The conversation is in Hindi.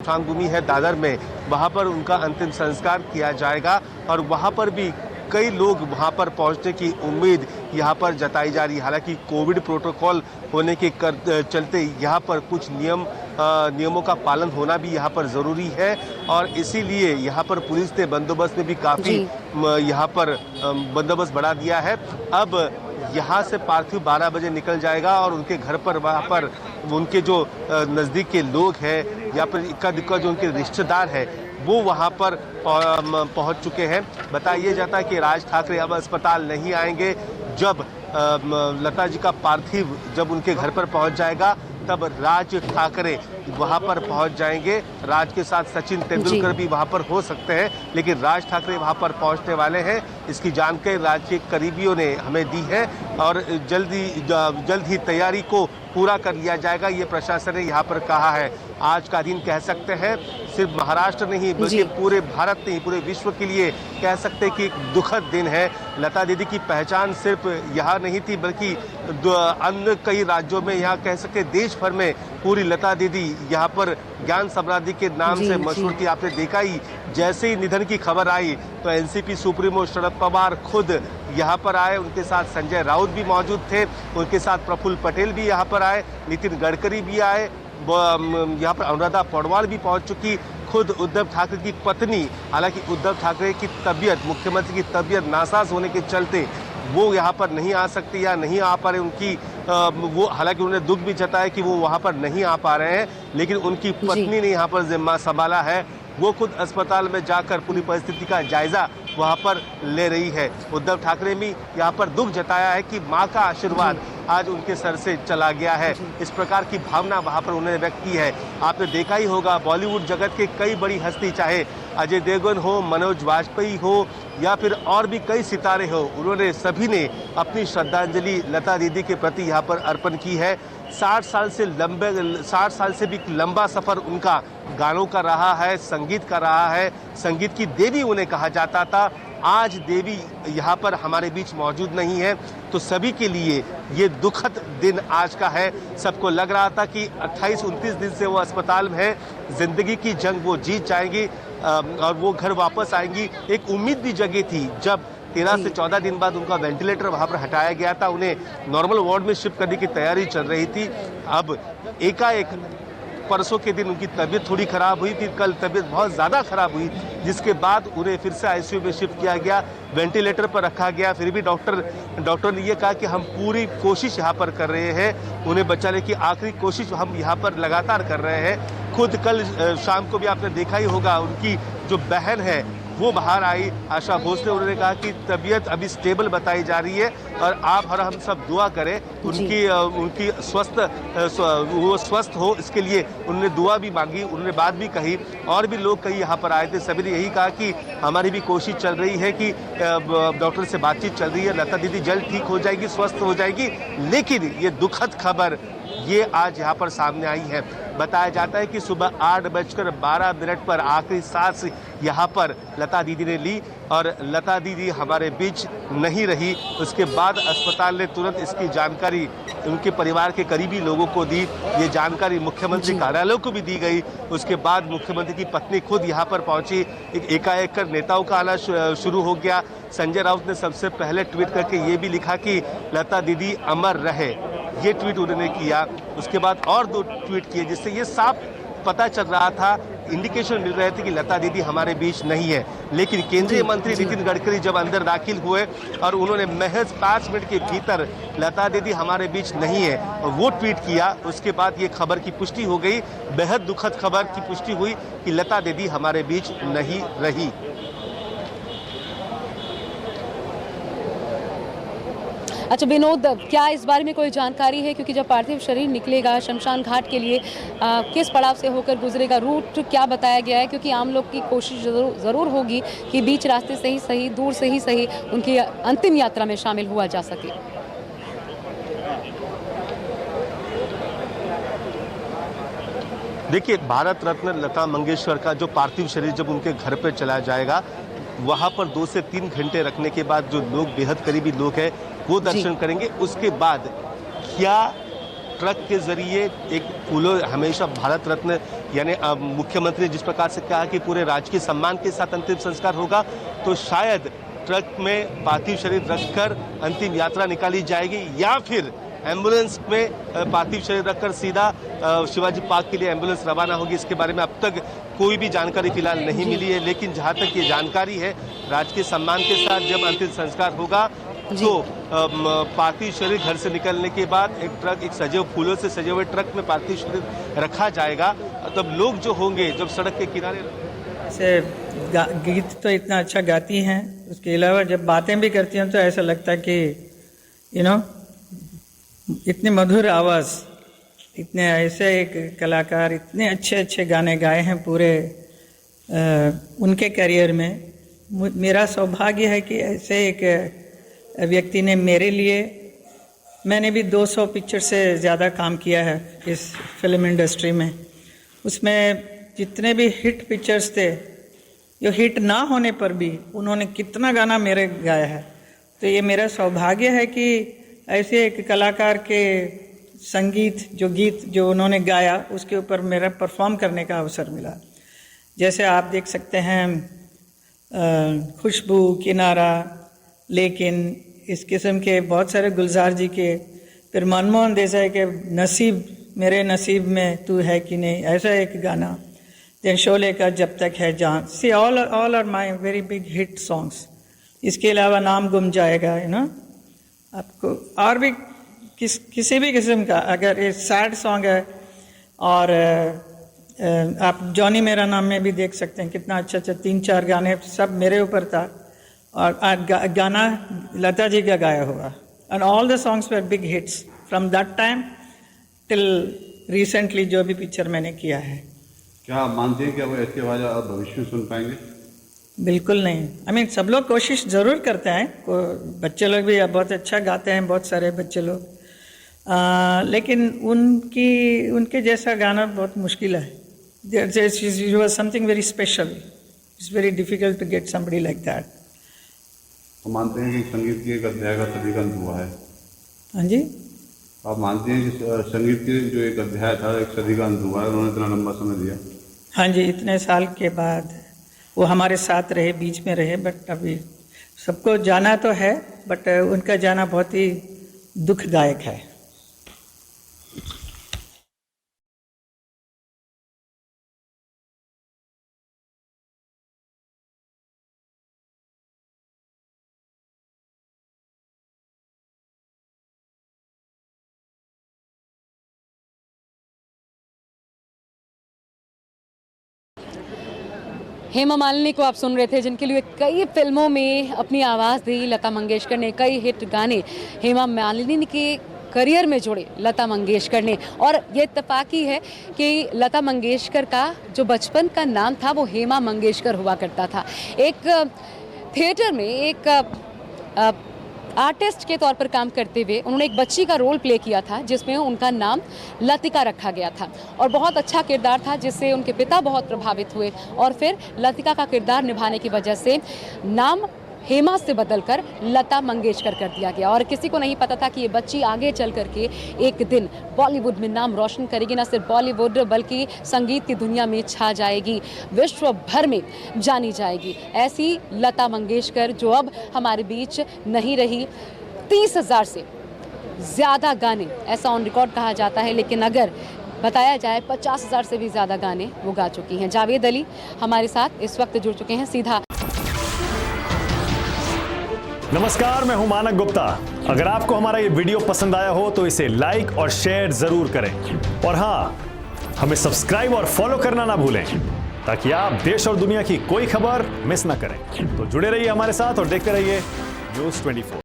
स्मशान भूमि है दादर में, वहाँ पर उनका अंतिम संस्कार किया जाएगा और वहाँ पर भी कई लोग वहाँ पर पहुँचने की उम्मीद यहाँ पर जताई जा रही है। हालांकि कोविड प्रोटोकॉल होने के चलते यहाँ पर कुछ नियमों का पालन होना भी यहाँ पर ज़रूरी है और इसीलिए यहाँ पर पुलिस ने बंदोबस्त में भी काफ़ी यहाँ पर बंदोबस्त बढ़ा दिया है। अब यहाँ से पार्थिव 12 बजे निकल जाएगा और उनके घर पर वहाँ पर उनके जो नज़दीक के लोग हैं या फिर इक्का दुक्का जो उनके रिश्तेदार हैं वो वहाँ पर पहुँच चुके हैं। बताया जाता है कि राज ठाकरे अब अस्पताल नहीं आएंगे। जब लता जी का पार्थिव जब उनके घर पर पहुँच जाएगा तब राज ठाकरे वहां पर पहुंच जाएंगे। राज के साथ सचिन तेंदुलकर भी वहां पर हो सकते हैं, लेकिन राज ठाकरे वहां पर पहुंचने वाले हैं। इसकी जानकारी राज के करीबियों ने हमें दी है और जल्द ही तैयारी को पूरा कर लिया जाएगा, ये प्रशासन ने यहाँ पर कहा है। आज का दिन कह सकते हैं सिर्फ महाराष्ट्र नहीं बल्कि पूरे भारत नहीं पूरे विश्व के लिए कह सकते हैं कि एक दुखद दिन है। लता दीदी की पहचान सिर्फ यहाँ नहीं थी बल्कि अन्य कई राज्यों में, यहाँ कह सकते देश भर में पूरी लता दीदी यहाँ पर ज्ञान सम्राज्ञी के नाम से मशहूर थी। आपने देखा ही जैसे ही निधन की खबर आई तो एनसीपी सुप्रीमो शरद पवार खुद यहाँ पर आए, उनके साथ संजय राउत भी मौजूद थे, उनके साथ प्रफुल्ल पटेल भी यहाँ पर आए, नितिन गडकरी भी आए, यहाँ पर अनुराधा पौडवाल भी पहुँच चुकी, खुद उद्धव ठाकरे की पत्नी। हालांकि उद्धव ठाकरे की तबीयत, मुख्यमंत्री की तबीयत नासाज होने के चलते वो यहाँ पर नहीं आ सकती या नहीं आ पा रहे उनकी वो, हालांकि उन्होंने दुख भी जताया कि वो वहाँ पर नहीं आ पा रहे हैं, लेकिन उनकी पत्नी ने यहाँ पर जिम्मा संभाला है। वो खुद अस्पताल में जाकर पूरी परिस्थिति का जायजा वहाँ पर ले रही है। उद्धव ठाकरे भी यहाँ पर दुख जताया है कि माँ का आशीर्वाद आज उनके सर से चला गया है। इस प्रकार की भावना वहाँ पर उन्होंने व्यक्त की है। आपने देखा ही होगा बॉलीवुड जगत के कई बड़ी हस्ती, चाहे अजय देवगन हो, मनोज वाजपेयी हो या फिर और भी कई सितारे हो, उन्होंने सभी ने अपनी श्रद्धांजलि लता दीदी के प्रति यहाँ पर अर्पण की है। 60 साल से भी लंबा सफ़र उनका गानों का रहा है, संगीत का रहा है। संगीत की देवी उन्हें कहा जाता था। आज देवी यहाँ पर हमारे बीच मौजूद नहीं है, तो सभी के लिए ये दुखद दिन आज का है। सबको लग रहा था कि 28-29 दिन से वो अस्पताल में है, जिंदगी की जंग वो जीत जाएंगी और वो घर वापस आएंगी। एक उम्मीद भी जगी थी जब 13 से 14 दिन बाद उनका वेंटिलेटर वहाँ पर हटाया गया था, उन्हें नॉर्मल वार्ड में शिफ्ट करने की तैयारी चल रही थी। अब एकाएक परसों के दिन उनकी तबीयत थोड़ी खराब हुई थी, कल तबीयत बहुत ज़्यादा खराब हुई, जिसके बाद उन्हें फिर से आईसीयू में शिफ्ट किया गया, वेंटिलेटर पर रखा गया। फिर भी डॉक्टर ने ये कहा कि हम पूरी कोशिश यहाँ पर कर रहे हैं, उन्हें बचाने की आखिरी कोशिश हम यहाँ पर लगातार कर रहे हैं। खुद कल शाम को भी आपने देखा ही होगा, उनकी जो बहन है वो बाहर आई, आशा भोसले, उन्होंने कहा कि तबीयत अभी स्टेबल बताई जा रही है और आप और हम सब दुआ करें उनकी वो स्वस्थ हो, इसके लिए उन्होंने दुआ भी मांगी। उन्होंने बात भी कही और भी लोग कई यहाँ पर आए थे, सभी ने यही कहा कि हमारी भी कोशिश चल रही है कि डॉक्टर से बातचीत चल रही है, लता दीदी जल्द ठीक हो जाएगी, स्वस्थ हो जाएगी। लेकिन ये दुखद खबर ये आज यहाँ पर सामने आई है। बताया जाता है कि सुबह 8:12 पर आखिरी सांस यहाँ पर लता दीदी ने ली और लता दीदी हमारे बीच नहीं रही। उसके बाद अस्पताल ने तुरंत इसकी जानकारी उनके परिवार के करीबी लोगों को दी। ये जानकारी मुख्यमंत्री कार्यालय को भी दी गई। उसके बाद मुख्यमंत्री की पत्नी खुद यहाँ पर पहुंची। एकाएक कर नेताओं का आना शुरू हो गया। संजय राउत ने सबसे पहले ट्वीट करके ये भी लिखा कि लता दीदी अमर रहे, ये ट्वीट उन्होंने किया। उसके बाद और 2 ट्वीट किए, जिससे ये साफ पता चल रहा था, इंडिकेशन मिल रहे थे कि लता दीदी हमारे बीच नहीं है। लेकिन केंद्रीय मंत्री नितिन गडकरी जब अंदर दाखिल हुए और उन्होंने महज 5 मिनट के भीतर लता दीदी हमारे बीच नहीं है और वो ट्वीट किया, उसके बाद ये खबर की पुष्टि हो गई। बेहद दुखद खबर की पुष्टि हुई कि लता दीदी हमारे बीच नहीं रही। अच्छा विनोद, क्या इस बारे में कोई जानकारी है, क्योंकि जब पार्थिव शरीर निकलेगा शमशान घाट के लिए किस पड़ाव से होकर गुजरेगा, रूट क्या बताया गया है? क्योंकि आम लोग की कोशिश ज़रूर होगी कि बीच रास्ते से ही सही, दूर से ही सही उनकी अंतिम यात्रा में शामिल हुआ जा सके। देखिए, भारत रत्न लता मंगेशकर का जो पार्थिव शरीर जब उनके घर पर चला जाएगा, वहाँ पर 2 से 3 घंटे रखने के बाद जो लोग बेहद करीबी लोग हैं वो दर्शन करेंगे। उसके बाद क्या ट्रक के जरिए एक फूलों, हमेशा भारत रत्न यानी अब मुख्यमंत्री ने जिस प्रकार से कहा कि पूरे राजकीय सम्मान के साथ अंतिम संस्कार होगा, तो शायद ट्रक में पार्थिव शरीर रखकर अंतिम यात्रा निकाली जाएगी या फिर एम्बुलेंस में पार्थिव शरीर रखकर सीधा शिवाजी पार्क के लिए एम्बुलेंस रवाना होगी। इसके बारे में अब तक कोई भी जानकारी फिलहाल नहीं मिली है, लेकिन जहां तक ये जानकारी है, राजकीय सम्मान के साथ जब अंतिम संस्कार होगा तो पार्थिव शरीर घर से निकलने के बाद एक सजे हुए फूलों से सजे हुए ट्रक में पार्थिव शरीर रखा जाएगा। तब लोग जो होंगे जब सड़क के किनारे से गीत तो इतना अच्छा गाती हैं, उसके अलावा जब बातें भी करती हैं तो ऐसा लगता है कि इतनी मधुर आवाज़, इतने ऐसे एक कलाकार इतने अच्छे अच्छे गाने गाए हैं पूरे उनके करियर में। मेरा सौभाग्य है कि ऐसे एक व्यक्ति ने मेरे लिए, मैंने भी 200 पिक्चर से ज़्यादा काम किया है इस फिल्म इंडस्ट्री में। उसमें जितने भी हिट पिक्चर्स थे, जो हिट ना होने पर भी उन्होंने कितना गाना मेरे गाया है। तो ये मेरा सौभाग्य है कि ऐसे एक कलाकार के संगीत गीत जो उन्होंने गाया उसके ऊपर मेरा परफॉर्म करने का अवसर मिला। जैसे आप देख सकते हैं खुशबू, किनारा, लेकिन इस किस्म के बहुत सारे, गुलजार जी के, फिर मनमोहन देसाई के नसीब, मेरे नसीब में तू है कि नहीं, ऐसा एक गाना, देन शोले का जब Tak Hai Jaan. See all are my very big hit songs. इसके अलावा नाम गुम जाएगा, आपको और भी किसी भी किस्म का, अगर ये सैड सॉन्ग है, और आप जॉनी मेरा नाम में भी देख सकते हैं कितना अच्छा 3-4 गाने सब मेरे ऊपर था, और गाना लता जी का गाया हुआ। And all the songs were big hits from that time till recently जो भी पिक्चर मैंने किया है। क्या आप मानते हैं कि अब ऐसी आवाज़ आप भविष्य में सुन पाएंगे? बिल्कुल नहीं। सब लोग कोशिश ज़रूर करते हैं, बच्चे लोग भी बहुत अच्छा गाते हैं, बहुत सारे बच्चे लोग, लेकिन उनके जैसा गाना बहुत मुश्किल है। It was something very special. It's very difficult to get somebody like that. तो मानते हैं कि संगीत के एक अध्याय का सदी का अंत हुआ है? हाँ जी। आप मानते हैं कि संगीत के जो एक अध्याय था, एक सदी का अंत हुआ है, उन्होंने इतना लंबा समय दिया? हाँ जी, इतने साल के बाद वो हमारे साथ रहे, बीच में रहे, बट अभी सबको जाना तो है, बट उनका जाना बहुत ही दुखदायक है। हेमा मालिनी को आप सुन रहे थे, जिनके लिए कई फिल्मों में अपनी आवाज़ दी लता मंगेशकर ने। कई हिट गाने हेमा मालिनी के करियर में जोड़े लता मंगेशकर ने। और ये इत्तेफाकी है कि लता मंगेशकर का जो बचपन का नाम था वो हेमा मंगेशकर हुआ करता था। एक थिएटर में एक आर्टिस्ट के तौर पर काम करते हुए उन्होंने एक बच्ची का रोल प्ले किया था, जिसमें उनका नाम लतिका रखा गया था, और बहुत अच्छा किरदार था, जिससे उनके पिता बहुत प्रभावित हुए, और फिर लतिका का किरदार निभाने की वजह से नाम हेमा से बदलकर लता मंगेशकर कर दिया गया। और किसी को नहीं पता था कि ये बच्ची आगे चल करके एक दिन बॉलीवुड में नाम रोशन करेगी, न सिर्फ बॉलीवुड बल्कि संगीत की दुनिया में छा जाएगी, विश्व भर में जानी जाएगी। ऐसी लता मंगेशकर जो अब हमारे बीच नहीं रही। 30,000 से ज़्यादा गाने, ऐसा ऑन रिकॉर्ड कहा जाता है, लेकिन अगर बताया जाए 50,000 से भी ज़्यादा गाने वो गा चुकी हैं। जावेद अली हमारे साथ इस वक्त जुड़ चुके हैं सीधा। नमस्कार, मैं हूं मानक गुप्ता। अगर आपको हमारा ये वीडियो पसंद आया हो तो इसे लाइक और शेयर जरूर करें, और हाँ, हमें सब्सक्राइब और फॉलो करना ना भूलें, ताकि आप देश और दुनिया की कोई खबर मिस ना करें। तो जुड़े रहिए हमारे साथ और देखते रहिए News 24।